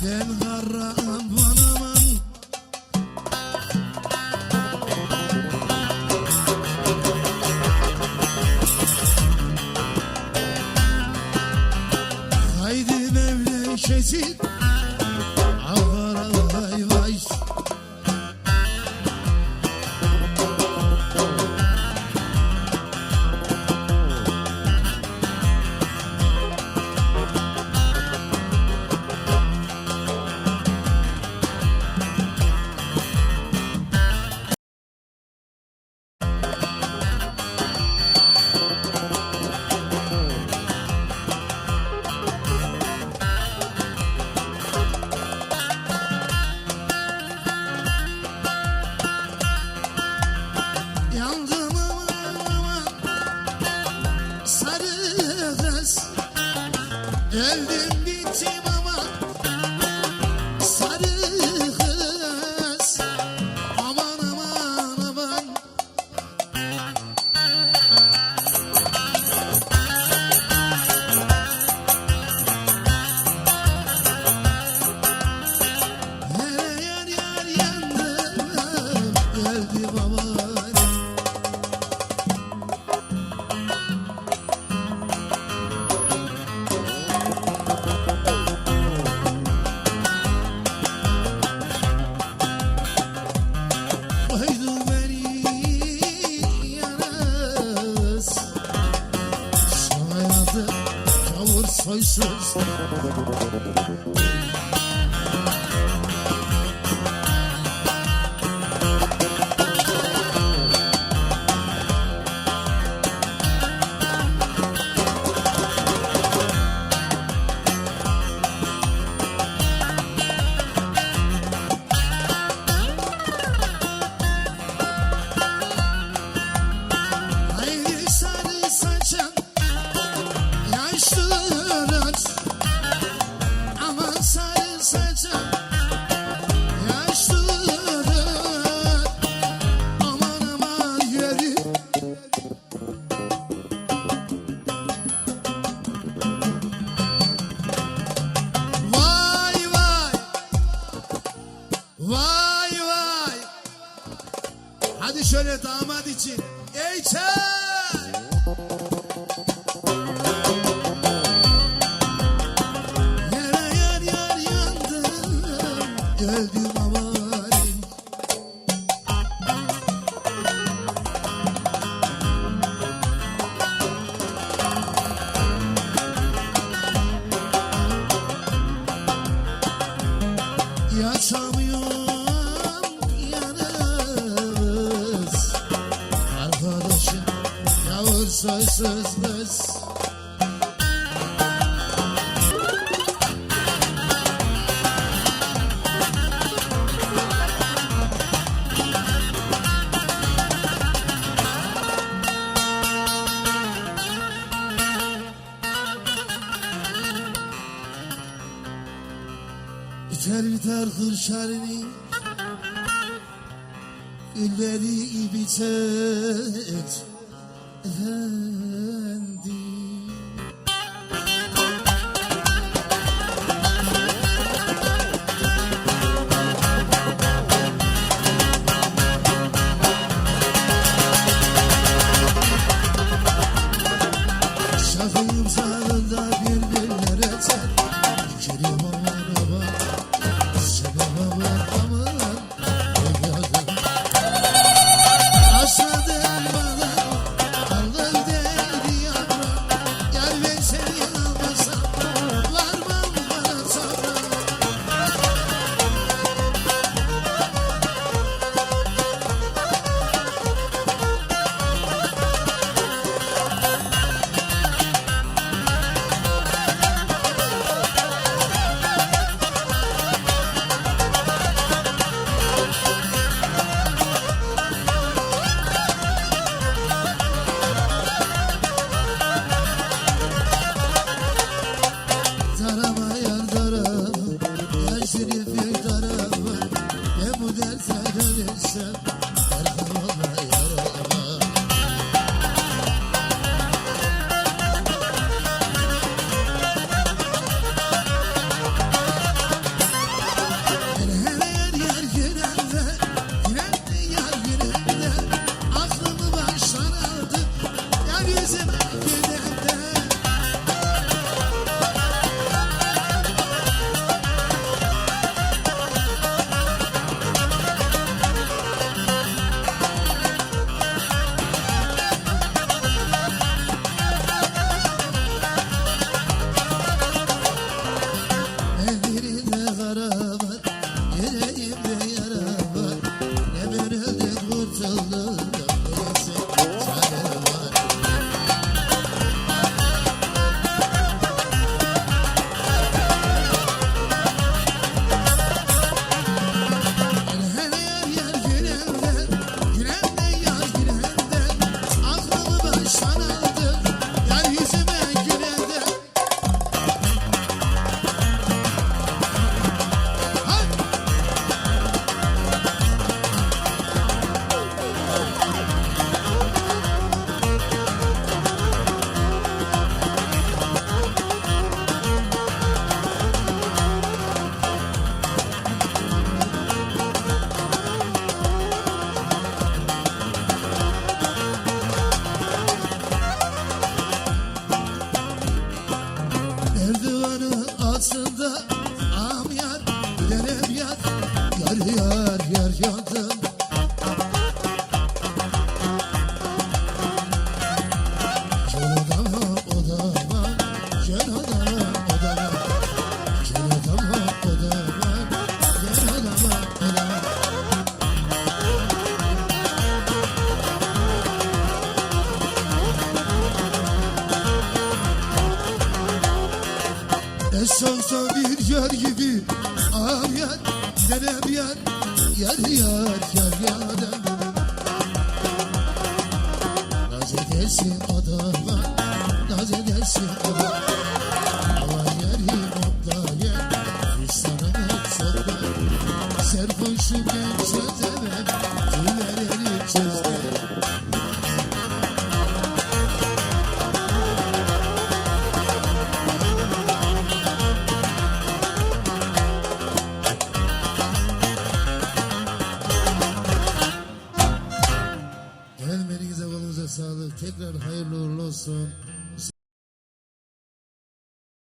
Ben haram aman haydi Mevlekesin ağaray vay. Yandım aman sarı kız, öldüm bittim aman sarı kız, aman aman aman. Hele yar yar yandım, öldüm aman. Koydu beni yalnız, soyadı Kavur soysuz. Haydi sarı saçın yaşlılar, aman sarı saçın yaşlılar, aman aman yürü. Vay vay vay vay. Hadi şöyle damat için. Ey çay! Yara yar yar yandım, öldüm avare. Yaşamıyorum yalnız, arkadaşım Yavur soysuz kız. Biter biter Kırşehir'in gülleri biter efendim. Şakayım sağında bülbüller öter, kerim aman aman, sebep aman aman, evladım. Aşladın bana, aldım değdi yavrum, yar yar yandım. Gel odama odama, gel odama odama, gel odama odama, gel odama odama. Esansa bir yer gibi ağır yer, nerem yer, yer yar yar yarım. Naz edersin adama, naz edersin adama. Hava yerim otla yer, fistanını sokma. Serhoşum ben çözemem, tüylerini çözmem. Ellerinize kolunuza sağlık. Tekrar hayırlı uğurlu olsun.